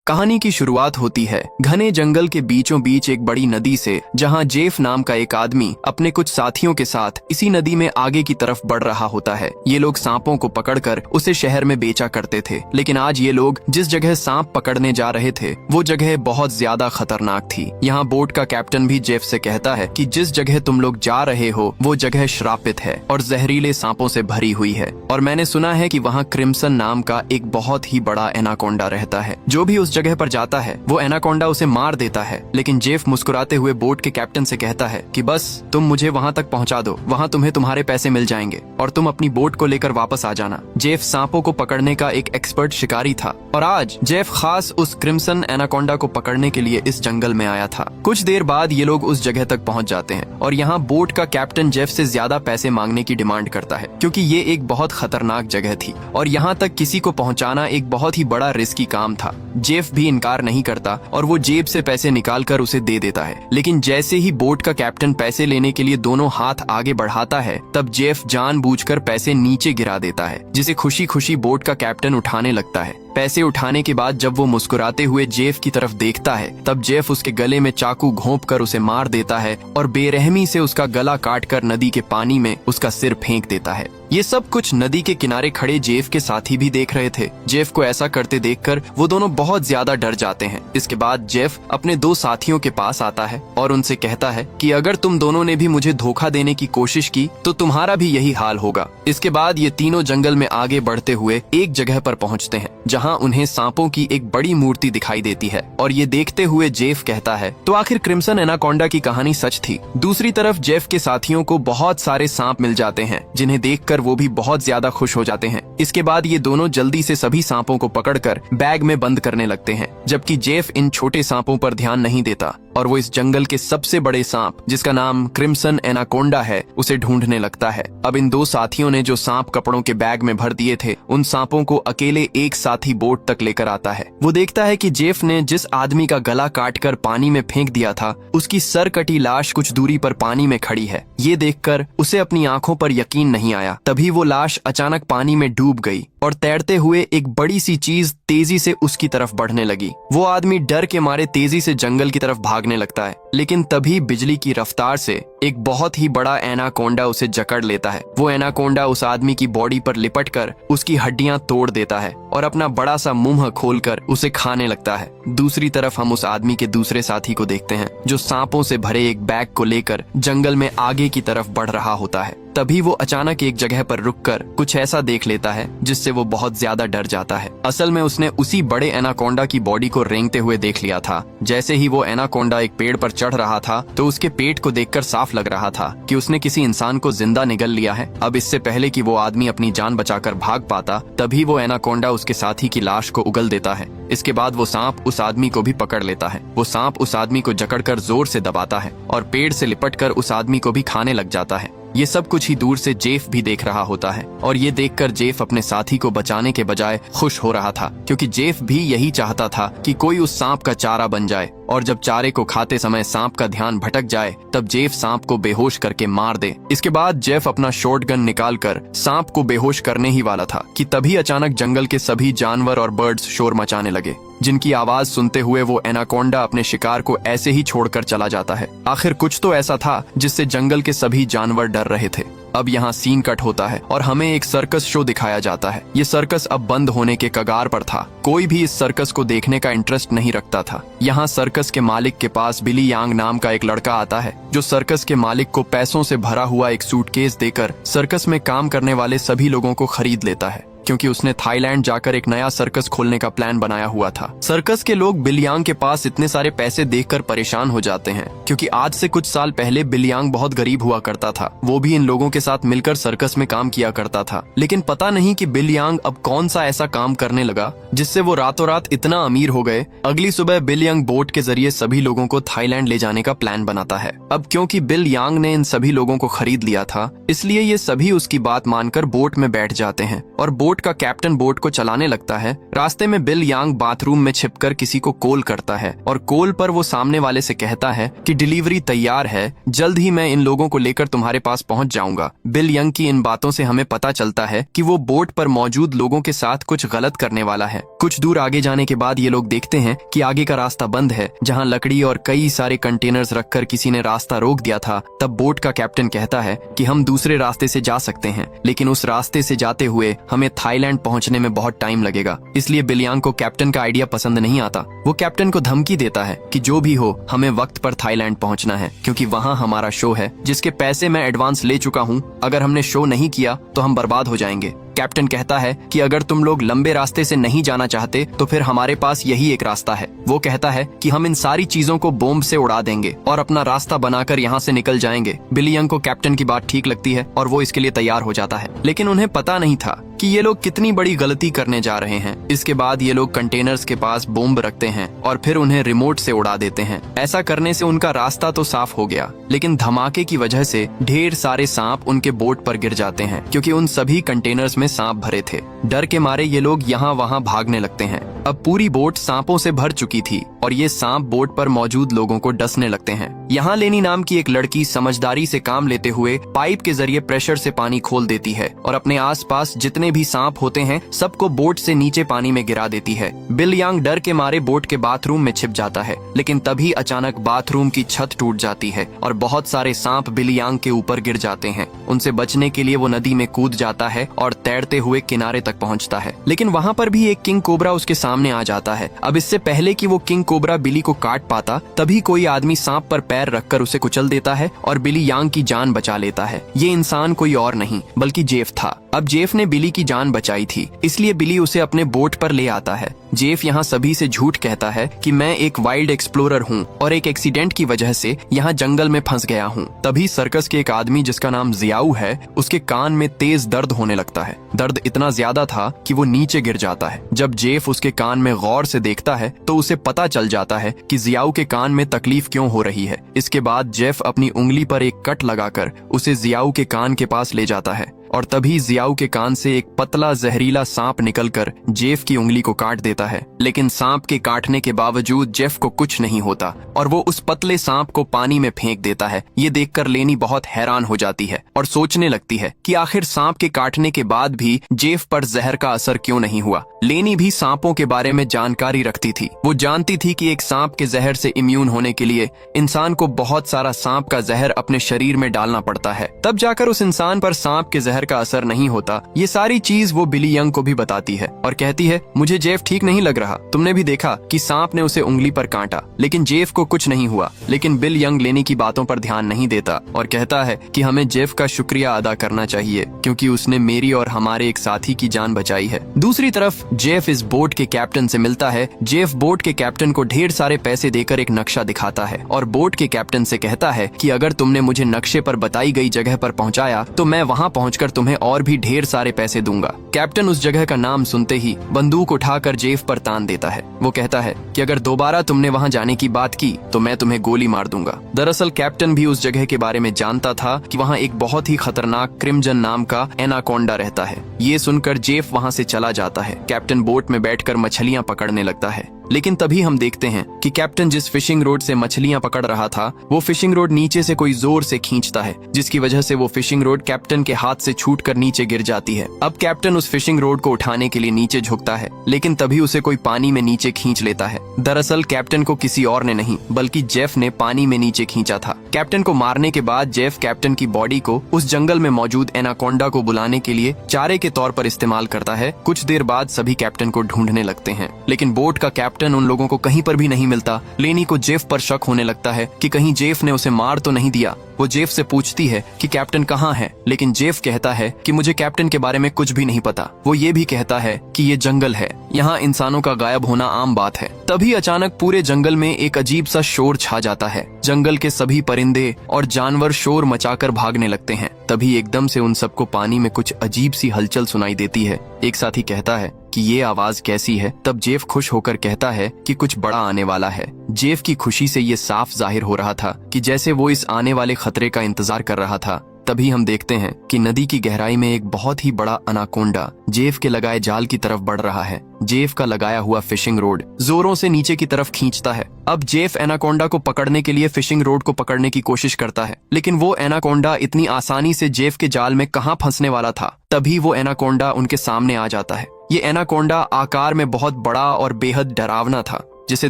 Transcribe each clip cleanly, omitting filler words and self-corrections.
कहानी की शुरुआत होती है घने जंगल के बीचों बीच एक बड़ी नदी से, जहां जेफ नाम का एक आदमी अपने कुछ साथियों के साथ इसी नदी में आगे की तरफ बढ़ रहा होता है। ये लोग सांपों को पकड़कर उसे शहर में बेचा करते थे, लेकिन आज ये लोग जिस जगह सांप पकड़ने जा रहे थे वो जगह बहुत ज्यादा खतरनाक थी। यहाँ बोट का कैप्टन भी जेफ से कहता है कि जिस जगह तुम लोग जा रहे हो वो जगह श्रापित है और जहरीले सांपों से भरी हुई है, और मैंने सुना है कि वहाँ क्रिम्सन नाम का एक बहुत ही बड़ा एनाकोंडा रहता है। जो भी उस जगह पर जाता है वो एनाकोंडा उसे मार देता है। लेकिन जेफ मुस्कुराते हुए बोट के कैप्टन से कहता है कि बस तुम मुझे वहाँ तक पहुँचा दो, वहाँ तुम्हें तुम्हारे पैसे मिल जाएंगे और तुम अपनी बोट को लेकर वापस आ जाना। जेफ सांपों को पकड़ने का एक एक्सपर्ट शिकारी था और आज जेफ खास उस क्रिम्सन एनाकोंडा को पकड़ने के लिए इस जंगल में आया था। कुछ देर बाद ये लोग उस जगह तक पहुँच जाते हैं और यहाँ बोट का कैप्टन जेफ से ज्यादा पैसे मांगने की डिमांड करता है, क्योंकि ये एक बहुत खतरनाक जगह थी और यहाँ तक किसी को पहुँचाना एक बहुत ही बड़ा रिस्की काम था। जेफ भी इनकार नहीं करता और वो जेब से पैसे निकालकर उसे दे देता है। लेकिन जैसे ही बोट का कैप्टन पैसे लेने के लिए दोनों हाथ आगे बढ़ाता है, तब जेफ जानबूझकर पैसे नीचे गिरा देता है, जिसे खुशी खुशी बोट का कैप्टन उठाने लगता है। पैसे उठाने के बाद जब वो मुस्कुराते हुए जेफ की तरफ देखता है, तब जेफ उसके गले में चाकू घोंपकर उसे मार देता है और बेरहमी से उसका गला काटकर नदी के पानी में उसका सिर फेंक देता है। ये सब कुछ नदी के किनारे खड़े जेफ के साथी भी देख रहे थे। जेफ को ऐसा करते देखकर वो दोनों बहुत ज्यादा डर जाते हैं। इसके बाद जेफ अपने दो साथियों के पास आता है और उनसे कहता है कि अगर तुम दोनों ने भी मुझे धोखा देने की कोशिश की तो तुम्हारा भी यही हाल होगा। इसके बाद ये तीनों जंगल में आगे बढ़ते हुए एक जगह पर पहुँचते हैं जहाँ उन्हें सांपों की एक बड़ी मूर्ति दिखाई देती है, और ये देखते हुए जेफ कहता है तो आखिर क्रिम्सन एनाकोंडा की कहानी सच थी। दूसरी तरफ जेफ के साथियों को बहुत सारे सांप मिल जाते हैं, जिन्हें देखकर वो भी बहुत ज्यादा खुश हो जाते हैं। इसके बाद ये दोनों जल्दी से सभी सांपों को पकड़कर बैग में बंद करने लगते हैं, जबकि जेफ इन छोटे सांपों पर ध्यान नहीं देता और वो इस जंगल के सबसे बड़े सांप, जिसका नाम क्रिम्सन एनाकोंडा है, उसे ढूंढने लगता है। अब इन दो साथियों ने जो सांप कपड़ों के बैग में भर दिए थे, उन सांपों को अकेले एक साथी बोट तक लेकर आता है। वो देखता है कि जेफ ने जिस आदमी का गला काटकर पानी में फेंक दिया था, उसकी सर कटी लाश कुछ दूरी पर पानी में खड़ी है। ये देखकर उसे अपनी आंखों पर यकीन नहीं आया। तभी वो लाश अचानक पानी में डूब गई और तैरते हुए एक बड़ी सी चीज तेजी से उसकी तरफ बढ़ने लगी। वो आदमी डर के मारे तेजी से जंगल की तरफ भागने लगता है, लेकिन तभी बिजली की रफ्तार से एक बहुत ही बड़ा एनाकोंडा उसे जकड़ लेता है। वो एनाकोंडा उस आदमी की बॉडी पर लिपटकर उसकी हड्डियां तोड़ देता है और अपना बड़ा सा मुंह खोलकर उसे खाने लगता है। दूसरी तरफ हम उस आदमी के दूसरे साथी को देखते हैं, जो सांपों से भरे एक बैग को लेकर जंगल में आगे की तरफ बढ़ रहा होता है। तभी वो अचानक एक जगह पर रुककर कुछ ऐसा देख लेता है जिससे वो बहुत ज्यादा डर जाता है। असल में उसने उसी बड़े एनाकोंडा की बॉडी को रेंगते हुए देख लिया था। जैसे ही वो एनाकोंडा एक पेड़ पर चढ़ रहा था, तो उसके पेट को देखकर साफ लग रहा था कि उसने किसी इंसान को जिंदा निगल लिया है। अब इससे पहले कि वो आदमी अपनी जान बचाकर भाग पाता, तभी वो एनाकोंडा उसके साथी की लाश को उगल देता है। इसके बाद वो सांप उस आदमी को भी पकड़ लेता है। वो सांप उस आदमी को जकड़कर जोर से दबाता है और पेड़ से लिपटकर उस आदमी को भी खाने लग जाता है। ये सब कुछ ही दूर से जेफ भी देख रहा होता है और ये देखकर जेफ अपने साथी को बचाने के बजाय खुश हो रहा था, क्योंकि जेफ भी यही चाहता था कि कोई उस सांप का चारा बन जाए और जब चारे को खाते समय सांप का ध्यान भटक जाए, तब जेफ सांप को बेहोश करके मार दे। इसके बाद जेफ अपना शॉटगन निकालकर सांप को बेहोश करने ही वाला था कि तभी अचानक जंगल के सभी जानवर और बर्ड्स शोर मचाने लगे, जिनकी आवाज सुनते हुए वो एनाकोंडा अपने शिकार को ऐसे ही छोड़कर चला जाता है। आखिर कुछ तो ऐसा था जिससे जंगल के सभी जानवर डर रहे थे। अब यहाँ सीन कट होता है और हमें एक सर्कस शो दिखाया जाता है। ये सर्कस अब बंद होने के कगार पर था। कोई भी इस सर्कस को देखने का इंटरेस्ट नहीं रखता था। यहाँ सर्कस के मालिक के पास बिली यांग नाम का एक लड़का आता है, जो सर्कस के मालिक को पैसों से भरा हुआ एक सूटकेस देकर सर्कस में काम करने वाले सभी लोगों को खरीद लेता है, क्योंकि उसने थाईलैंड जाकर एक नया सर्कस खोलने का प्लान बनाया हुआ था। सर्कस के लोग बिलियांग के पास इतने सारे पैसे देखकर परेशान हो जाते हैं, क्योंकि आज से कुछ साल पहले बिलियांग बहुत गरीब हुआ करता था। वो भी इन लोगों के साथ मिलकर सर्कस में काम किया करता था, लेकिन पता नहीं कि बिलियांग अब कौन सा ऐसा काम करने लगा जिससे वो रातों रात इतना अमीर हो गए। अगली सुबह बिल यांग बोट के जरिए सभी लोगों को थाईलैंड ले जाने का प्लान बनाता है। अब क्योंकि बिल यांग ने इन सभी लोगों को खरीद लिया था, इसलिए ये सभी उसकी बात मानकर बोट में बैठ जाते हैं और बोट बोट का कैप्टन बोट को चलाने लगता है, रास्ते में बिल यांग बाथरूम में छिपकर किसी को कॉल करता है और कॉल पर वो सामने वाले से कहता है कि डिलीवरी तैयार है, जल्द ही मैं इन लोगों को लेकर तुम्हारे पास पहुंच जाऊंगा। बिल यंग की इन बातों से हमें पता चलता है कि वो बोट पर मौजूद लोगों के साथ कुछ गलत करने वाला है। कुछ दूर आगे जाने के बाद ये लोग देखते हैं कि आगे का रास्ता बंद है, जहां लकड़ी और कई सारे कंटेनर्स रखकर किसी ने रास्ता रोक दिया था। तब बोट का कैप्टन कहता है कि हम दूसरे रास्ते से जा सकते हैं, लेकिन उस रास्ते से जाते हुए हमें थाईलैंड पहुंचने में बहुत टाइम लगेगा। इसलिए बिल यांग को कैप्टन का आइडिया पसंद नहीं आता। वो कैप्टन को धमकी देता है कि जो भी हो हमें वक्त पर थाईलैंड पहुंचना है, क्योंकि वहां हमारा शो है जिसके पैसे मैं एडवांस ले चुका हूं। अगर हमने शो नहीं किया तो हम बर्बाद हो जाएंगे। कैप्टन कहता है कि अगर तुम लोग लंबे रास्ते से नहीं जाना चाहते तो फिर हमारे पास यही एक रास्ता है। वो कहता है कि हम इन सारी चीजों को बॉम्ब से उड़ा देंगे और अपना रास्ता बनाकर यहाँ से निकल जाएंगे। बिली यंग को कैप्टन की बात ठीक लगती है और वो इसके लिए तैयार हो जाता है, लेकिन उन्हें पता नहीं था कि ये लोग कितनी बड़ी गलती करने जा रहे हैं। इसके बाद ये लोग कंटेनर्स के पास बॉम्ब रखते हैं और फिर उन्हें रिमोट से उड़ा देते हैं। ऐसा करने से उनका रास्ता तो साफ हो गया, लेकिन धमाके की वजह से ढेर सारे सांप उनके बोट पर गिर जाते हैं, क्योंकि उन सभी कंटेनर्स में सांप भरे थे। डर के मारे ये लोग यहाँ वहाँ भागने लगते हैं। अब पूरी बोट सांपों से भर चुकी थी और ये सांप बोट पर मौजूद लोगों को डसने लगते हैं। यहाँ लेनी नाम की एक लड़की समझदारी से काम लेते हुए पाइप के जरिए प्रेशर से पानी खोल देती है और अपने आसपास जितने भी सांप होते हैं सबको बोट से नीचे पानी में गिरा देती है। बिल यांग डर के मारे बोट के बाथरूम में छिप जाता है, लेकिन तभी अचानक बाथरूम की छत टूट जाती है और बहुत सारे सांप बिल यांग के ऊपर गिर जाते हैं। उनसे बचने के लिए वो नदी में कूद जाता है और तैरते हुए किनारे तक पहुंचता है, लेकिन वहाँ पर भी एक किंग कोबरा उसके सामने आ जाता है। अब इससे पहले कि वो किंग कोबरा बिली को काट पाता, तभी कोई आदमी सांप पर पैर रखकर उसे कुचल देता है और बिली यांग की जान बचा लेता है। ये इंसान कोई और नहीं बल्कि जेफ था। अब जेफ ने बिली की जान बचाई थी, इसलिए बिली उसे अपने बोट पर ले आता है। जेफ यहाँ सभी से झूठ कहता है कि मैं एक वाइल्ड एक्सप्लोरर हूँ और एक एक्सीडेंट की वजह से यहाँ जंगल में फंस गया हूँ। तभी सर्कस के एक आदमी जिसका नाम जियाऊ है, उसके कान में तेज दर्द होने लगता है। दर्द इतना ज्यादा था कि वो नीचे गिर जाता है। जब जेफ उसके कान में गौर से देखता है तो उसे पता चल जाता है कि जियाऊ के कान में तकलीफ क्यों हो रही है। इसके बाद जेफ अपनी उंगली पर एक कट लगाकर उसे जियाऊ के कान के पास ले जाता है और तभी जियाऊ के कान से एक पतला जहरीला सांप निकलकर जेफ की उंगली को काट देता है। लेकिन सांप के काटने के बावजूद जेफ को कुछ नहीं होता और वो उस पतले सांप को पानी में फेंक देता है। ये देखकर लेनी बहुत हैरान हो जाती है और सोचने लगती है कि आखिर सांप के काटने के बाद भी जेफ पर जहर का असर क्यों नहीं हुआ। लेनी भी सांपों के बारे में जानकारी रखती थी। वो जानती थी कि एक सांप के जहर से इम्यून होने के लिए इंसान को बहुत सारा सांप का जहर अपने शरीर में डालना पड़ता है, तब जाकर उस इंसान पर सांप के जहर का असर नहीं होता। ये सारी चीज वो बिली यंग को भी बताती है और कहती है, मुझे जेफ ठीक नहीं लग रहा। तुमने भी देखा कि सांप ने उसे उंगली पर काटा, लेकिन जेफ को कुछ नहीं हुआ। लेकिन बिल यंग लेनी की बातों पर ध्यान नहीं देता और कहता है कि हमें जेफ का शुक्रिया अदा करना चाहिए, क्योंकि उसने मेरी और हमारे एक साथी की जान बचाई है। दूसरी तरफ जेफ इस बोट के कैप्टन से मिलता है। जेफ बोट के कैप्टन को ढेर सारे पैसे देकर एक नक्शा दिखाता है और बोट के कैप्टन से कहता है कि अगर तुमने मुझे नक्शे पर बताई गई जगह पर पहुंचाया तो मैं वहां पहुंचकर तुम्हें और भी ढेर सारे पैसे दूंगा। कैप्टन उस जगह का नाम सुनते ही बंदूक उठाकर जेफ पर तान देता है। वो कहता है कि अगर दोबारा तुमने वहां जाने की बात की तो मैं तुम्हें गोली मार दूंगा। दरअसल कैप्टन भी उस जगह के बारे में जानता था कि वहां एक बहुत ही खतरनाक क्रिम्जन नाम का एनाकोंडा रहता है। ये सुनकर जेफ वहां से चला जाता है। कैप्टन बोट में बैठकर मछलियां पकड़ने लगता है, लेकिन तभी हम देखते हैं कि कैप्टन जिस फिशिंग रोड से मछलियां पकड़ रहा था, वो फिशिंग रोड नीचे से कोई जोर से खींचता है, जिसकी वजह से वो फिशिंग रोड कैप्टन के हाथ से छूटकर नीचे गिर जाती है। अब कैप्टन उस फिशिंग रोड को उठाने के लिए नीचे झुकता है, लेकिन तभी उसे कोई पानी में नीचे खींच लेता है। दरअसल कैप्टन को किसी और ने नहीं बल्कि जेफ ने पानी में नीचे खींचा था। कैप्टन को मारने के बाद जेफ कैप्टन की बॉडी को उस जंगल में मौजूद एनाकोंडा को बुलाने के लिए चारे के तौर पर इस्तेमाल करता है। कुछ देर बाद सभी कैप्टन को ढूंढने लगते हैं, लेकिन बोट का कैप्टन उन लोगों को कहीं पर भी नहीं मिलता। लेनी को जेफ पर शक होने लगता है कि कहीं जेफ ने उसे मार तो नहीं दिया। वो जेफ से पूछती है कि कैप्टन कहाँ है, लेकिन जेफ कहता है कि मुझे कैप्टन के बारे में कुछ भी नहीं पता। वो ये भी कहता है कि ये जंगल है, यहाँ इंसानों का गायब होना आम बात है। तभी अचानक पूरे जंगल में एक अजीब सा शोर छा जाता है। जंगल के सभी परिंदे और जानवर शोर मचाकर भागने लगते हैं। तभी एकदम से उन सबको पानी में कुछ अजीब सी हलचल सुनाई देती है। एक साथी कहता है कि ये आवाज कैसी है। तब जेफ खुश होकर कहता है कि कुछ बड़ा आने वाला है। जेफ की खुशी से ये साफ जाहिर हो रहा था कि जैसे वो इस आने वाले खतरे का इंतजार कर रहा था। तभी हम देखते हैं कि नदी की गहराई में एक बहुत ही बड़ा अनाकोंडा जेफ के लगाए जाल की तरफ बढ़ रहा है। जेफ का लगाया हुआ फिशिंग रोड जोरों से नीचे की तरफ खींचता है। अब जेफ एनाकोंडा को पकड़ने के लिए फिशिंग रोड को पकड़ने की कोशिश करता है, लेकिन वो एनाकोंडा इतनी आसानी से जेफ के जाल में कहां फंसने वाला था। तभी वो एनाकोंडा उनके सामने आ जाता है। ये एनाकोंडा आकार में बहुत बड़ा और बेहद डरावना था, जिसे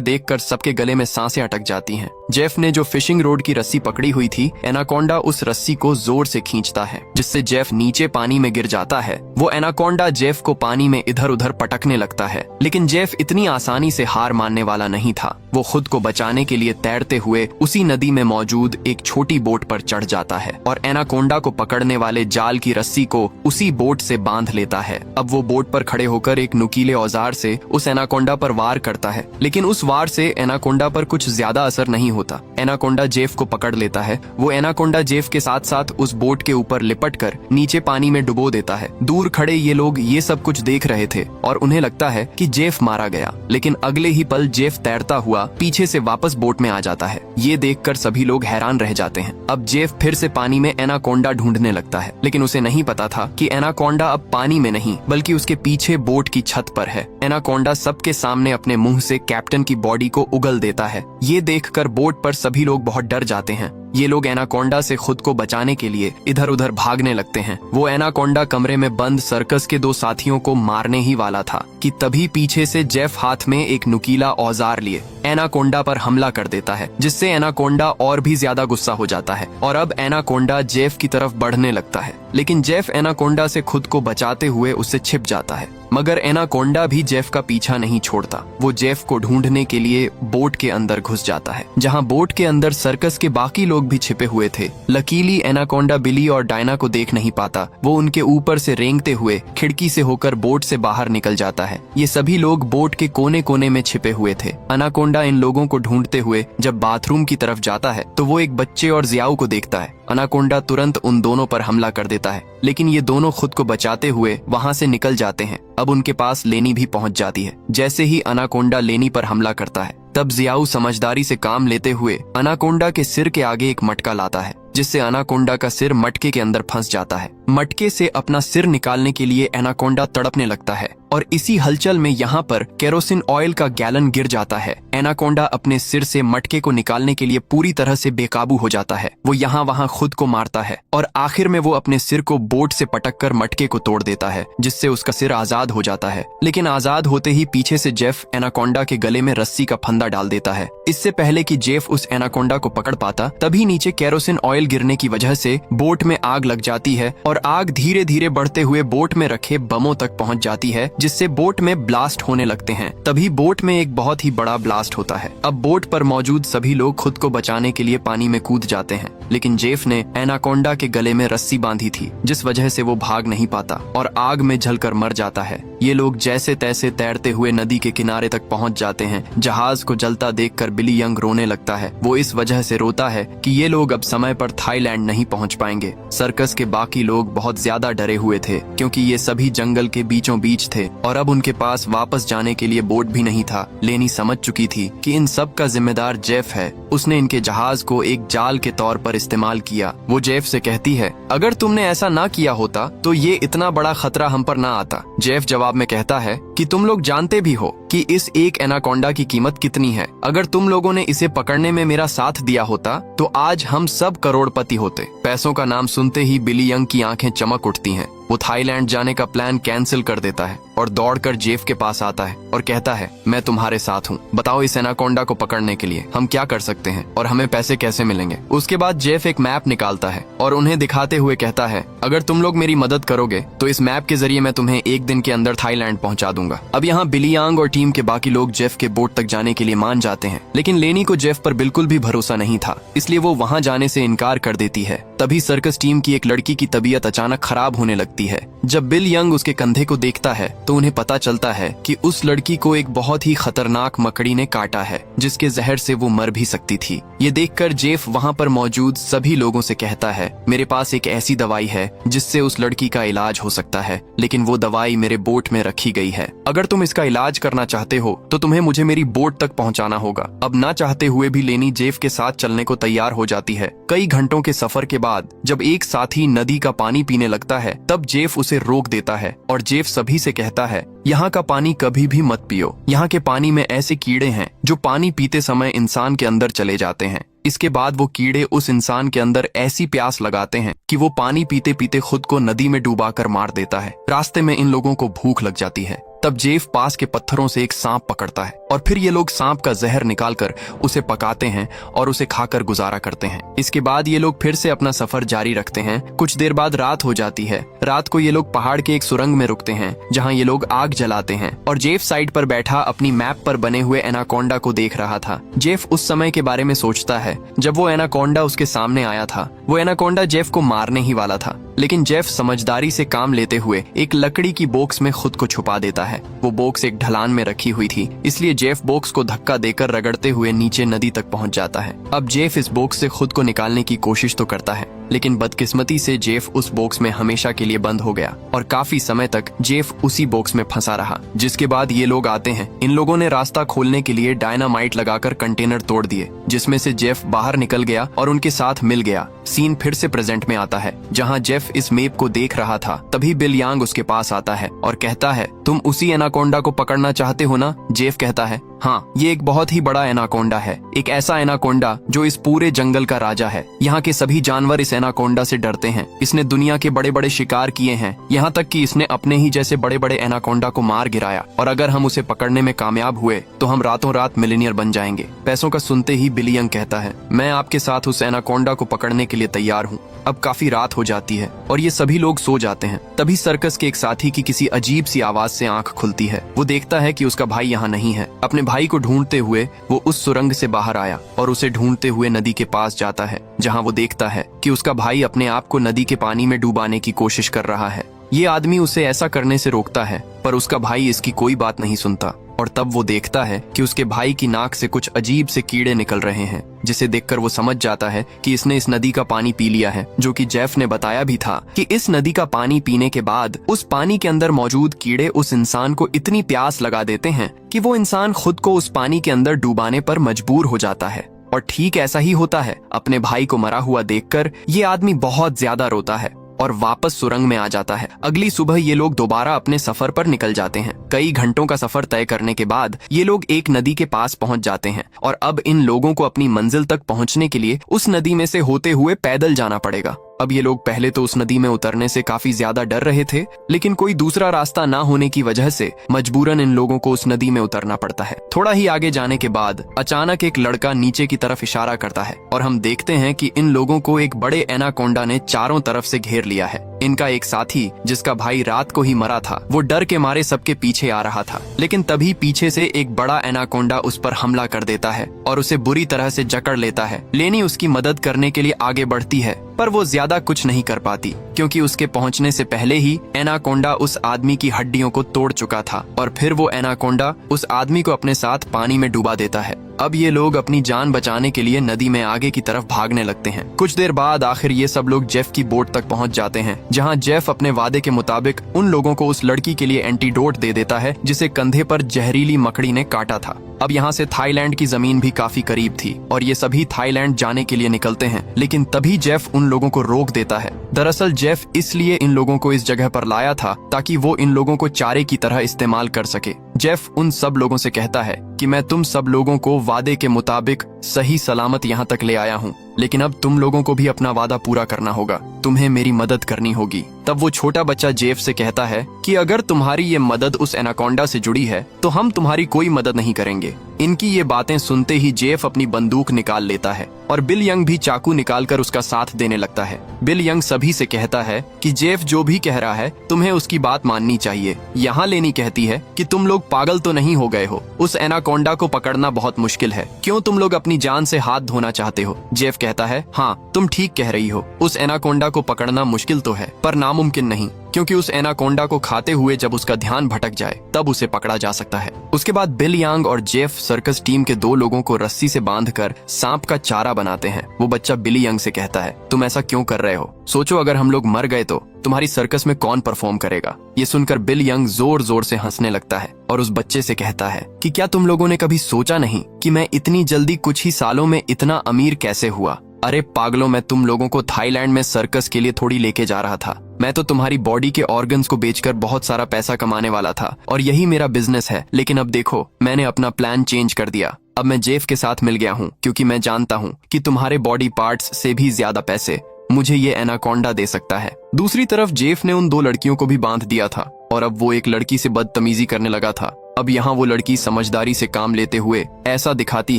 देखकर सबके गले में सांसें अटक जाती हैं। जेफ ने जो फिशिंग रोड की रस्सी पकड़ी हुई थी, एनाकोंडा उस रस्सी को जोर से खींचता है, जिससे जेफ नीचे पानी में गिर जाता है। वो एनाकोंडा जेफ को पानी में इधर उधर पटकने लगता है, लेकिन जेफ इतनी आसानी से हार मानने वाला नहीं था। वो खुद को बचाने के लिए तैरते हुए उसी नदी में मौजूद एक छोटी बोट पर चढ़ जाता है और एनाकोंडा को पकड़ने वाले जाल की रस्सी को उसी बोट से बांध लेता है। अब वो बोट पर खड़े होकर एक नुकीले औजार से उस एनाकोंडा पर वार करता है, लेकिन उस वार से एनाकोंडा पर कुछ ज्यादा असर नहीं होता। एनाकोंडा जेफ को पकड़ लेता है। वो एनाकोंडा जेफ के साथ साथ उस बोट के ऊपर लिपट कर नीचे पानी में डुबो देता है। दूर खड़े ये लोग ये सब कुछ देख रहे थे और उन्हें लगता है कि जेफ मारा गया, लेकिन अगले ही पल जेफ तैरता हुआ पीछे से वापस बोट में आ जाता है। ये देखकर सभी लोग हैरान रह जाते हैं। अब जेफ फिर से पानी में एनाकोंडा ढूंढने लगता है, लेकिन उसे नहीं पता था कि एनाकोंडा अब पानी में नहीं बल्कि उसके पीछे बोट की छत पर है। एनाकोंडा सबके सामने अपने मुंह से कैप्टन की बॉडी को उगल देता है। ये देखकर बोट पर सभी लोग बहुत डर जाते हैं। ये लोग एनाकोंडा से खुद को बचाने के लिए इधर उधर भागने लगते हैं। वो एनाकोंडा कमरे में बंद सर्कस के 2 साथियों को मारने ही वाला था कि तभी पीछे से जेफ हाथ में एक नुकीला औजार लिए एनाकोंडा पर हमला कर देता है, जिससे एनाकोंडा और भी ज्यादा गुस्सा हो जाता है और अब एनाकोंडा जेफ की तरफ बढ़ने लगता है। लेकिन जेफ एनाकोंडा से खुद को बचाते हुए उससे छिप जाता है, मगर एनाकोंडा भी जेफ का पीछा नहीं छोड़ता। वो जेफ को ढूंढने के लिए बोट के अंदर घुस जाता है, जहां बोट के अंदर सर्कस के बाकी लोग भी छिपे हुए थे। लकीली एनाकोंडा बिली और डायना को देख नहीं पाता। वो उनके ऊपर से रेंगते हुए खिड़की से होकर बोट से बाहर निकल जाता है। ये सभी लोग बोट के कोने कोने में छिपे हुए थे। एनाकोंडा इन लोगों को ढूंढते हुए जब बाथरूम की तरफ जाता है तो वो एक बच्चे और जियाओ को देखता है। एनाकोंडा तुरंत उन दोनों पर हमला कर देता है, लेकिन ये दोनों खुद को बचाते हुए वहां से निकल जाते हैं। अब उनके पास लेनी भी पहुंच जाती है। जैसे ही एनाकोंडा लेनी पर हमला करता है, तब जियाओ समझदारी से काम लेते हुए एनाकोंडा के सिर के आगे एक मटका लाता है, जिससे एनाकोंडा का सिर मटके के अंदर फंस जाता है। मटके से अपना सिर निकालने के लिए एनाकोंडा तड़पने लगता है और इसी हलचल में यहाँ पर केरोसिन ऑयल का गैलन गिर जाता है। एनाकोंडा अपने सिर से मटके को निकालने के लिए पूरी तरह से बेकाबू हो जाता है। वो यहाँ वहाँ खुद को मारता है और आखिर में वो अपने सिर को बोट से पटककर मटके को तोड़ देता है, जिससे उसका सिर आजाद हो जाता है। लेकिन आजाद होते ही पीछे से जेफ एनाकोंडा के गले में रस्सी का फंदा डाल देता है। इससे पहले कि जेफ उस एनाकोंडा को पकड़ पाता, तभी नीचे केरोसिन ऑयल गिरने की वजह से बोट में आग लग जाती है और आग धीरे धीरे बढ़ते हुए बोट में रखे बमों तक पहुंच जाती है, जिससे बोट में ब्लास्ट होने लगते हैं। तभी बोट में एक बहुत ही बड़ा ब्लास्ट होता है। अब बोट पर मौजूद सभी लोग खुद को बचाने के लिए पानी में कूद जाते हैं, लेकिन जेफ ने एनाकोंडा के गले में रस्सी बांधी थी, जिस वजह से वो भाग नहीं पाता और आग में जलकर मर जाता है। ये लोग जैसे तैसे तैरते हुए नदी के किनारे तक पहुंच जाते हैं। जहाज को जलता देखकर बिली यंग रोने लगता है। वो इस वजह से रोता है कि ये लोग अब समय पर थाईलैंड नहीं पहुंच पाएंगे। सर्कस के बाकी लोग बहुत ज्यादा डरे हुए थे, क्योंकि ये सभी जंगल के बीचों बीच थे और अब उनके पास वापस जाने के लिए बोट भी नहीं था। लेनी समझ चुकी थी कि इन सब का जिम्मेदार जेफ है। उसने इनके जहाज को एक जाल के तौर पर इस्तेमाल किया। वो जेफ से कहती है, अगर तुमने ऐसा ना किया होता तो ये इतना बड़ा खतरा हम पर ना आता। जेफ जवाब में कहता है कि तुम लोग जानते भी हो कि इस एक एनाकोंडा की कीमत कितनी है। अगर तुम लोगों ने इसे पकड़ने में मेरा साथ दिया होता तो आज हम सब करोड़पति होते। पैसों का नाम सुनते ही बिली यंग की आंखें चमक उठती हैं। वो थाईलैंड जाने का प्लान कैंसिल कर देता है और दौड़कर जेफ के पास आता है और कहता है, मैं तुम्हारे साथ हूँ। बताओ इस एनाकोंडा को पकड़ने के लिए हम क्या कर सकते हैं और हमें पैसे कैसे मिलेंगे। उसके बाद जेफ एक मैप निकालता है और उन्हें दिखाते हुए कहता है, अगर तुम लोग मेरी मदद करोगे तो इस मैप के जरिए मैं तुम्हें 1 दिन के अंदर थाईलैंड पहुंचा दूंगा। अब यहाँ बिली यांग और टीम के बाकी लोग जेफ के बोट तक जाने के लिए मान जाते हैं, लेकिन लेनी को जेफ पर बिल्कुल भी भरोसा नहीं था, इसलिए वो वहाँ जाने से इनकार कर देती है। तभी सर्कस टीम की एक लड़की की तबीयत अचानक खराब होने लगती है। जब बिल यंग उसके कंधे को देखता है तो उन्हें पता चलता है कि उस लड़की को एक बहुत ही खतरनाक मकड़ी ने काटा है, जिसके जहर से वो मर भी सकती होती थी। ये देखकर जेफ वहाँ पर मौजूद सभी लोगों से कहता है, मेरे पास एक ऐसी दवाई है जिससे उस लड़की का इलाज हो सकता है, लेकिन वो दवाई मेरे बोट में रखी गई है। अगर तुम इसका इलाज करना चाहते हो तो तुम्हें मुझे मेरी बोट तक पहुँचाना होगा। अब ना चाहते हुए भी लेनी जेफ के साथ चलने को तैयार हो जाती है। कई घंटों के सफर के बाद जब एक साथी नदी का पानी पीने लगता है तब जेफ उसे रोक देता है और जेफ सभी से कहता है, यहाँ का पानी कभी भी मत पियो। यहाँ के पानी में ऐसे कीड़े हैं जो पानी पीते समय इंसान के अंदर चले जाते हैं। इसके बाद वो कीड़े उस इंसान के अंदर ऐसी प्यास लगाते हैं कि वो पानी पीते पीते खुद को नदी में डुबाकर मार देता है। रास्ते में इन लोगों को भूख लग जाती है। तब जेफ पास के पत्थरों से एक सांप पकड़ता है और फिर ये लोग सांप का जहर निकालकर उसे पकाते हैं और उसे खाकर गुजारा करते हैं। इसके बाद ये लोग फिर से अपना सफर जारी रखते हैं। कुछ देर बाद रात हो जाती है। रात को ये लोग पहाड़ के एक सुरंग में रुकते हैं जहाँ ये लोग आग जलाते हैं और जेफ साइड पर बैठा अपनी मैप पर बने हुए एनाकोंडा को देख रहा था। जेफ उस समय के बारे में सोचता है जब वो एनाकोंडा उसके सामने आया था। वो एनाकोंडा जेफ को मारने ही वाला था, लेकिन जेफ समझदारी से काम लेते हुए एक लकड़ी की बॉक्स में खुद को छुपा देता है। वो बॉक्स एक ढलान में रखी हुई थी, इसलिए जेफ बॉक्स को धक्का देकर रगड़ते हुए नीचे नदी तक पहुंच जाता है। अब जेफ इस बॉक्स से खुद को निकालने की कोशिश तो करता है, लेकिन बदकिस्मती से जेफ उस बॉक्स में हमेशा के लिए बंद हो गया और काफी समय तक जेफ उसी बॉक्स में फंसा रहा। जिसके बाद ये लोग आते हैं। इन लोगों ने रास्ता खोलने के लिए डायनामाइट लगाकर कंटेनर तोड़ दिए, जिसमें से जेफ बाहर निकल गया और उनके साथ मिल गया। सीन फिर से प्रेजेंट में आता है जहां जेफ इस मैप को देख रहा था। तभी बिल यांग उसके पास आता है और कहता है, तुम उसी एनाकोंडा को पकड़ना चाहते हो ना? जेफ कहता है, हाँ, ये एक बहुत ही बड़ा एनाकोंडा है। एक ऐसा एनाकोंडा जो इस पूरे जंगल का राजा है। यहाँ के सभी जानवर इस एनाकोंडा से डरते हैं। इसने दुनिया के बड़े बड़े शिकार किए हैं, यहाँ तक कि इसने अपने ही जैसे बड़े बड़े एनाकोंडा को मार गिराया। और अगर हम उसे पकड़ने में कामयाब हुए तो हम रातों रात मिलीनियर बन जाएंगे। पैसों का सुनते ही बिल यंग कहता है, मैं आपके साथ उस एनाकोंडा को पकड़ने के लिए तैयार हूँ। अब काफी रात हो जाती है और ये सभी लोग सो जाते हैं। तभी सर्कस के एक साथी की किसी अजीब सी आवाज से आंख खुलती है। वो देखता है कि उसका भाई यहाँ नहीं है। अपने भाई को ढूंढते हुए वो उस सुरंग से बाहर आया और उसे ढूंढते हुए नदी के पास जाता है, जहाँ वो देखता है कि उसका भाई अपने आप को नदी के पानी में डुबाने की कोशिश कर रहा है। ये आदमी उसे ऐसा करने से रोकता है, पर उसका भाई इसकी कोई बात नहीं सुनता। और तब वो देखता है कि उसके भाई की नाक से कुछ अजीब से कीड़े निकल रहे हैं, जिसे देखकर वो समझ जाता है कि इसने इस नदी का पानी पी लिया है। जो कि जेफ ने बताया भी था कि इस नदी का पानी पीने के बाद उस पानी के अंदर मौजूद कीड़े उस इंसान को इतनी प्यास लगा देते हैं कि वो इंसान खुद को उस पानी के अंदर डुबाने पर मजबूर हो जाता है। और ठीक ऐसा ही होता है। अपने भाई को मरा हुआ देखकर ये आदमी बहुत ज्यादा रोता है और वापस सुरंग में आ जाता है। अगली सुबह ये लोग दोबारा अपने सफर पर निकल जाते हैं। कई घंटों का सफर तय करने के बाद ये लोग एक नदी के पास पहुंच जाते हैं और अब इन लोगों को अपनी मंजिल तक पहुंचने के लिए उस नदी में से होते हुए पैदल जाना पड़ेगा। अब ये लोग पहले तो उस नदी में उतरने से काफी ज्यादा डर रहे थे, लेकिन कोई दूसरा रास्ता ना होने की वजह से मजबूरन इन लोगों को उस नदी में उतरना पड़ता है। थोड़ा ही आगे जाने के बाद अचानक एक लड़का नीचे की तरफ इशारा करता है और हम देखते हैं कि इन लोगों को एक बड़े एनाकोंडा ने चारों तरफ से घेर लिया है। इनका एक साथी जिसका भाई रात को ही मरा था, वो डर के मारे सबके पीछे आ रहा था, लेकिन तभी पीछे से एक बड़ा एनाकोंडा उस पर हमला कर देता है और उसे बुरी तरह से जकड़ लेता है। लेनी उसकी मदद करने के लिए आगे बढ़ती है, पर वो ज्यादा कुछ नहीं कर पाती क्योंकि उसके पहुंचने से पहले ही एनाकोंडा उस आदमी की हड्डियों को तोड़ चुका था और फिर वो एनाकोंडा उस आदमी को अपने साथ पानी में डुबा देता है। अब ये लोग अपनी जान बचाने के लिए नदी में आगे की तरफ भागने लगते हैं। कुछ देर बाद आखिर ये सब लोग जेफ की बोट तक पहुंच जाते हैं, जहां जेफ अपने वादे के मुताबिक उन लोगों को उस लड़की के लिए एंटीडोट दे देता है जिसे कंधे पर जहरीली मकड़ी ने काटा था। अब यहाँ से थाईलैंड की जमीन भी काफी करीब थी और ये सभी थाईलैंड जाने के लिए निकलते हैं, लेकिन तभी जेफ उन लोगों को रोक देता है। दरअसल जेफ इसलिए इन लोगों को इस जगह पर लाया था ताकि वो इन लोगों को चारे की तरह इस्तेमाल कर सके। जेफ उन सब लोगों से कहता है कि मैं तुम सब लोगों को वादे के मुताबिक सही सलामत यहाँ तक ले आया हूँ, लेकिन अब तुम लोगों को भी अपना वादा पूरा करना होगा। तुम्हें मेरी मदद करनी होगी। तब वो छोटा बच्चा जेफ से कहता है कि अगर तुम्हारी ये मदद उस एनाकोंडा से जुड़ी है तो हम तुम्हारी कोई मदद नहीं करेंगे। इनकी ये बातें सुनते ही जेफ अपनी बंदूक निकाल लेता है और बिल यंग भी चाकू निकालकर उसका साथ देने लगता है। बिल यंग सभी से कहता है कि जेफ जो भी कह रहा है तुम्हें उसकी बात माननी चाहिए। यहाँ लेनी कहती है कि तुम लोग लोग पागल तो नहीं हो गए हो? उस एनाकोंडा को पकड़ना बहुत मुश्किल है। क्यों तुम लोग अपनी जान से हाथ धोना चाहते हो? जेफ कहता है, हाँ तुम ठीक कह रही हो। उस एनाकोंडा को पकड़ना मुश्किल तो है, पर नामुमकिन नहीं, क्योंकि उस एनाकोंडा को खाते हुए जब उसका ध्यान भटक जाए तब उसे पकड़ा जा सकता है। उसके बाद बिल यांग और जेफ सर्कस टीम के 2 लोगों को रस्सी से बांधकर सांप का चारा बनाते हैं। वो बच्चा बिली यंग से कहता है, तुम ऐसा क्यों कर रहे हो? सोचो अगर हम लोग मर गए तो तुम्हारी सर्कस में कौन परफॉर्म करेगा? ये सुनकर बिल यंग जोर जोर से हंसने लगता है और उस बच्चे से कहता है कि क्या तुम लोगों ने कभी सोचा नहीं कि मैं इतनी जल्दी कुछ ही सालों में इतना अमीर कैसे हुआ? अरे पागलों, मैं तुम लोगों को थाईलैंड में सर्कस के लिए थोड़ी लेके जा रहा था। मैं तो तुम्हारी बॉडी के ऑर्गन्स को बेचकर बहुत सारा पैसा कमाने वाला था और यही मेरा बिजनेस है। लेकिन अब देखो, मैंने अपना प्लान चेंज कर दिया। अब मैं जेफ के साथ मिल गया हूँ, क्योंकि मैं जानता हूँ कि तुम्हारे बॉडी पार्ट्स से भी ज्यादा पैसे मुझे ये एनाकोंडा दे सकता है। दूसरी तरफ जेफ ने उन 2 लड़कियों को भी बांध दिया था और अब वो एक लड़की से बदतमीजी करने लगा था। अब यहाँ वो लड़की समझदारी से काम लेते हुए ऐसा दिखाती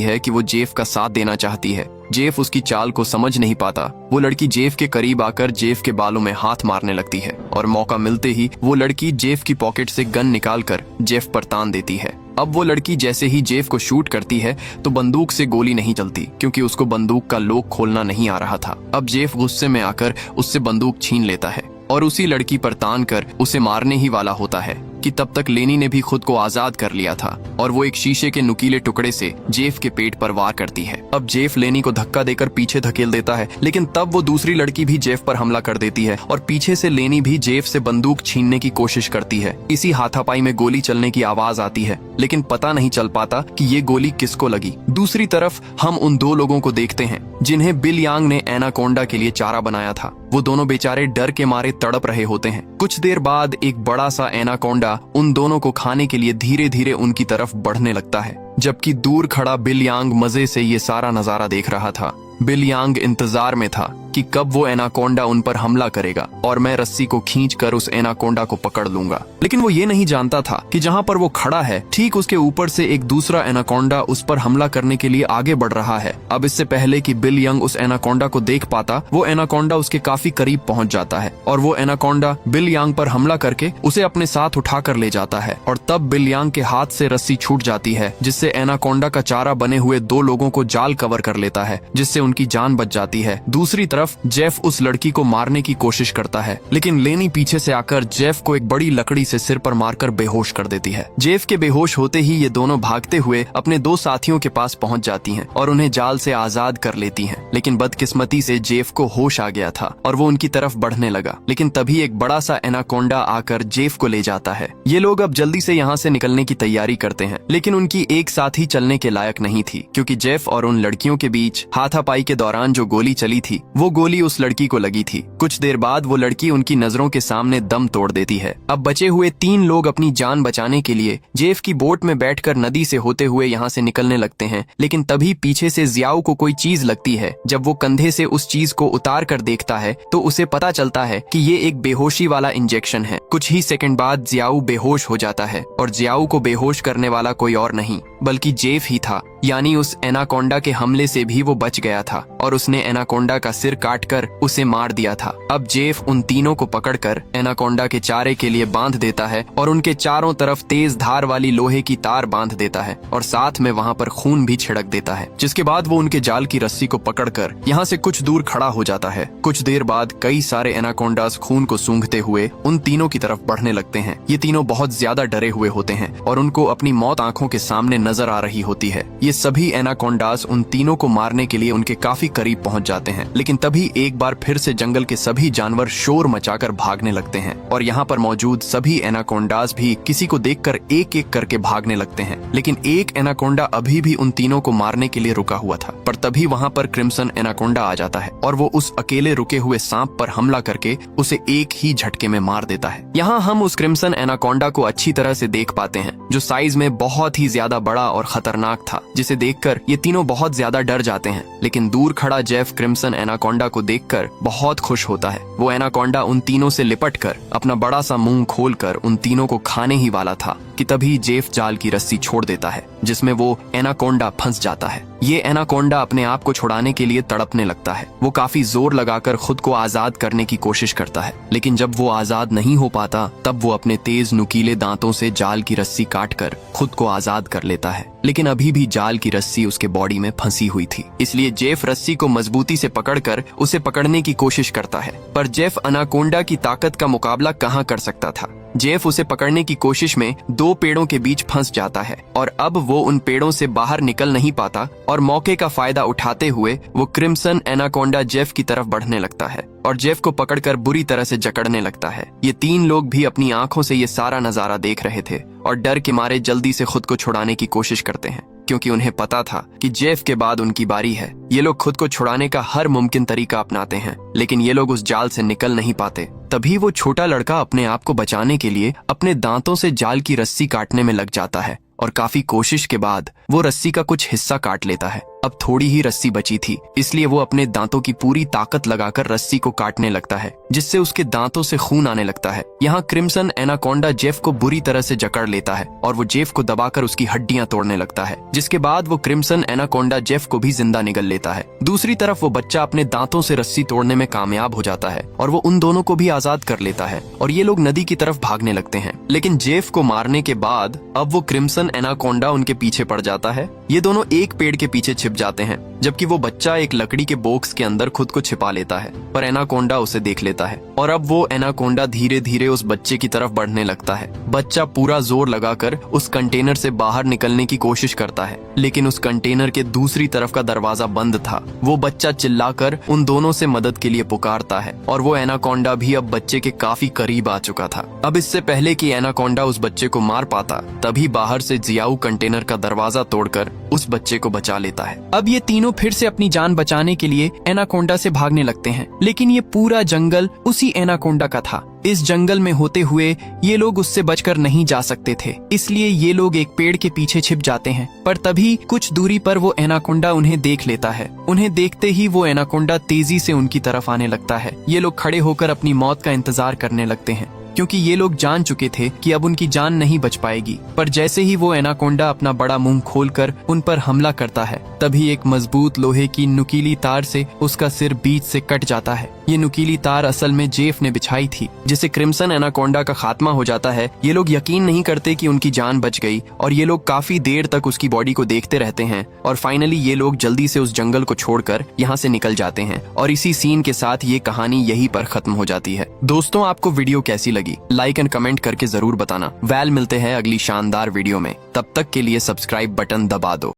है कि वो जेफ का साथ देना चाहती है। जेफ उसकी चाल को समझ नहीं पाता। वो लड़की जेफ के करीब आकर जेफ के बालों में हाथ मारने लगती है और मौका मिलते ही वो लड़की जेफ की पॉकेट से गन निकालकर जेफ पर तान देती है। अब वो लड़की जैसे ही जेफ को शूट करती है तो बंदूक से गोली नहीं चलती, क्योंकि उसको बंदूक का लॉक खोलना नहीं आ रहा था। अब जेफ गुस्से में आकर उससे बंदूक छीन लेता है और उसी लड़की पर तान कर उसे मारने ही वाला होता है कि तब तक लेनी ने भी खुद को आजाद कर लिया था और वो एक शीशे के नुकीले टुकड़े से जेफ के पेट पर वार करती है। अब जेफ लेनी को धक्का देकर पीछे धकेल देता है, लेकिन तब वो दूसरी लड़की भी जेफ पर हमला कर देती है और पीछे से लेनी भी जेफ से बंदूक छीनने की कोशिश करती है। इसी हाथापाई में गोली चलने की आवाज आती है, लेकिन पता नहीं चल पाता कि ये गोली किसको लगी। दूसरी तरफ हम उन 2 लोगों को देखते हैं जिन्हें बिल यांग ने एनाकोंडा के लिए चारा बनाया था। वो दोनों बेचारे डर के मारे तड़प रहे होते हैं। कुछ देर बाद एक बड़ा सा एनाकोंडा उन दोनों को खाने के लिए धीरे धीरे उनकी तरफ बढ़ने लगता है, जबकि दूर खड़ा बिल यांग मजे से ये सारा नजारा देख रहा था। बिल यांग इंतजार में था कि कब वो एनाकोंडा उन पर हमला करेगा और मैं रस्सी को खींचकर उस एनाकोंडा को पकड़ लूंगा। लेकिन वो ये नहीं जानता था कि जहां पर वो खड़ा है ठीक उसके ऊपर से एक दूसरा एनाकोंडा उस पर हमला करने के लिए आगे बढ़ रहा है। अब इससे पहले कि बिल यंग उस एनाकोंडा को देख पाता, वो एनाकोंडा उसके काफी करीब पहुंच जाता है और वो एनाकोंडा बिल यांग पर हमला करके उसे अपने साथ उठाकर ले जाता है। और तब बिल यांग के हाथ से रस्सी छूट जाती है, जिससे एनाकोंडा का चारा बने हुए 2 लोगों को जाल कवर कर लेता है, जिससे उनकी जान बच जाती है। दूसरी तरफ जेफ उस लड़की को मारने की कोशिश करता है, लेकिन लेनी पीछे से आकर जेफ को एक बड़ी लकड़ी से सिर पर मारकर बेहोश कर देती है। जेफ के बेहोश होते ही ये दोनों भागते हुए अपने 2 साथियों के पास पहुंच जाती हैं और उन्हें जाल से आजाद कर लेती हैं। लेकिन बदकिस्मती से जेफ को होश आ गया था और वो उनकी तरफ बढ़ने लगा, लेकिन तभी एक बड़ा सा एनाकोंडा आकर जेफ को ले जाता है। ये लोग अब जल्दी से यहाँ से निकलने की तैयारी करते हैं, लेकिन उनकी एक साथ ही चलने के लायक नहीं थी, क्योंकि जेफ और उन लड़कियों के बीच हाथापाई के दौरान जो गोली चली थी वो गोली उस लड़की को लगी थी। कुछ देर बाद वो लड़की उनकी नजरों के सामने दम तोड़ देती है। अब बचे हुए 3 लोग अपनी जान बचाने के लिए जेफ की बोट में बैठकर नदी से होते हुए यहाँ से निकलने लगते हैं, लेकिन तभी पीछे से जियाओ को कोई चीज लगती है। जब वो कंधे से उस चीज को उतार कर देखता है तो उसे पता चलता है कि ये एक बेहोशी वाला इंजेक्शन है। कुछ ही सेकंड बाद जियाओ बेहोश हो जाता है और जियाओ को बेहोश करने वाला कोई और नहीं बल्कि जेफ ही था, यानी उस एनाकोंडा के हमले से भी वो बच गया था और उसने एनाकोंडा का सिर काटकर उसे मार दिया था। अब जेफ उन तीनों को पकड़कर एनाकोंडा के चारे के लिए बांध देता है और उनके चारों तरफ तेज धार वाली लोहे की तार बांध देता है और साथ में वहाँ पर खून भी छिड़क देता है, जिसके बाद वो उनके जाल की रस्सी को पकड़कर यहाँ से कुछ दूर खड़ा हो जाता है। कुछ देर बाद कई सारे एनाकोंडास खून को सूंघते हुए उन तीनों की तरफ बढ़ने लगते हैं। ये तीनों बहुत ज्यादा डरे हुए होते हैं और उनको अपनी मौत आंखों के सामने नजर आ रही होती है। ये सभी एनाकोंडास उन तीनों को मारने के लिए उनके काफी करीब पहुंच जाते हैं, लेकिन तभी एक बार फिर से जंगल के सभी जानवर शोर मचाकर भागने लगते हैं और यहाँ पर मौजूद सभी एनाकोंडास भी किसी को देखकर एक एक करके भागने लगते हैं। लेकिन एक एनाकोंडा अभी भी उन तीनों को मारने के लिए रुका हुआ था, पर तभी वहाँ पर क्रिम्सन एनाकोंडा आ जाता है और वो उस अकेले रुके हुए सांप पर हमला करके उसे एक ही झटके में मार देता है। यहाँ हम उस क्रिम्सन एनाकोंडा को अच्छी तरह से देख पाते हैं, जो साइज में बहुत ही ज्यादा बड़ा और खतरनाक था, जिसे देखकर ये तीनों बहुत ज्यादा डर जाते हैं। लेकिन दूर खड़ा जेफ क्रिम्सन एनाकोंडा को देखकर बहुत खुश होता है। वो एनाकोंडा उन तीनों से लिपटकर अपना बड़ा सा मुंह खोलकर उन तीनों को खाने ही वाला था, कि तभी जेफ जाल की रस्सी छोड़ देता है जिसमें वो एनाकोंडा फंस जाता है। ये एनाकोंडा अपने आप को छुड़ाने के लिए तड़पने लगता है। वो काफी जोर लगाकर खुद को आजाद करने की कोशिश करता है, लेकिन जब वो आजाद नहीं हो पाता तब वो अपने तेज नुकीले दांतों से जाल की रस्सी काटकर खुद को आजाद कर लेता है। लेकिन अभी भी जाल की रस्सी उसके बॉडी में फंसी हुई थी, इसलिए जेफ रस्सी को मजबूती से पकड़कर उसे पकड़ने की कोशिश करता है। पर जेफ एनाकोंडा की ताकत का मुकाबला कहाँ कर सकता था। जेफ उसे पकड़ने की कोशिश में 2 पेड़ों के बीच फंस जाता है और अब वो उन पेड़ों से बाहर निकल नहीं पाता और मौके का फायदा उठाते हुए वो क्रिम्सन एनाकोंडा जेफ की तरफ बढ़ने लगता है और जेफ को पकड़कर बुरी तरह से जकड़ने लगता है। ये 3 लोग भी अपनी आंखों से ये सारा नजारा देख रहे थे और डर के मारे जल्दी से खुद को छुड़ाने की कोशिश करते हैं, क्योंकि उन्हें पता था कि जेफ के बाद उनकी बारी है। ये लोग खुद को छुड़ाने का हर मुमकिन तरीका अपनाते हैं, लेकिन ये लोग उस जाल से निकल नहीं पाते। तभी वो छोटा लड़का अपने आप को बचाने के लिए अपने दांतों से जाल की रस्सी काटने में लग जाता है और काफी कोशिश के बाद वो रस्सी का कुछ हिस्सा काट लेता है। अब थोड़ी ही रस्सी बची थी, इसलिए वो अपने दांतों की पूरी ताकत लगाकर रस्सी को काटने लगता है, जिससे उसके दांतों से खून आने लगता है। यहाँ क्रिम्सन एनाकोंडा जेफ को बुरी तरह से जकड़ लेता है और वो जेफ को दबाकर उसकी हड्डियां तोड़ने लगता है, जिसके बाद वो क्रिम्सन एनाकोंडा जेफ को भी जिंदा निगल लेता है। दूसरी तरफ वो बच्चा अपने दांतों से रस्सी तोड़ने में कामयाब हो जाता है और वो उन दोनों को भी आजाद कर लेता है और ये लोग नदी की तरफ भागने लगते हैं। लेकिन जेफ को मारने के बाद अब वो क्रिम्सन एनाकोंडा उनके पीछे पड़ जाता है। ये दोनों एक पेड़ के पीछे छिप जाते हैं, जबकि वो बच्चा एक लकड़ी के बॉक्स के अंदर खुद को छिपा लेता है, पर एनाकोंडा उसे देख लेता है और अब वो एनाकोंडा धीरे धीरे उस बच्चे की तरफ बढ़ने लगता है। बच्चा पूरा जोर लगाकर उस कंटेनर से बाहर निकलने की कोशिश करता है, लेकिन उस कंटेनर के दूसरी तरफ का दरवाजा बंद था। वो बच्चा चिल्लाकर उन दोनों से मदद के लिए पुकारता है और वो एनाकोंडा भी अब बच्चे के काफी करीब आ चुका था। अब इससे पहले कि एनाकोंडा उस बच्चे को मार पाता, तभी बाहर से जियाऊ कंटेनर का दरवाजा तोड़कर उस बच्चे को बचा लेता है। अब ये तीनों फिर से अपनी जान बचाने के लिए एनाकोंडा से भागने लगते हैं, लेकिन ये पूरा जंगल उसी एनाकोंडा का था। इस जंगल में होते हुए ये लोग उससे बचकर नहीं जा सकते थे, इसलिए ये लोग एक पेड़ के पीछे छिप जाते हैं। पर तभी कुछ दूरी पर वो एनाकोंडा उन्हें देख लेता है। उन्हें देखते ही वो एनाकोंडा तेजी से उनकी तरफ आने लगता है। ये लोग खड़े होकर अपनी मौत का इंतजार करने लगते हैं, क्योंकि ये लोग जान चुके थे कि अब उनकी जान नहीं बच पाएगी। पर जैसे ही वो एनाकोंडा अपना बड़ा मुंह खोलकर उन पर हमला करता है, तभी एक मजबूत लोहे की नुकीली तार से उसका सिर बीच से कट जाता है। ये नुकीली तार असल में जेफ ने बिछाई थी, जिससे क्रिम्सन एनाकोंडा का खात्मा हो जाता है। ये लोग यकीन नहीं करते कि उनकी जान बच गई और ये लोग काफी देर तक उसकी बॉडी को देखते रहते हैं और फाइनली ये लोग जल्दी से उस जंगल को छोड़कर यहाँ से निकल जाते हैं और इसी सीन के साथ ये कहानी यहीं पर खत्म हो जाती है। दोस्तों, आपको वीडियो कैसी लगी? लाइक एंड कमेंट करके जरूर बताना। मिलते हैं अगली शानदार वीडियो में, तब तक के लिए सब्सक्राइब बटन दबा दो।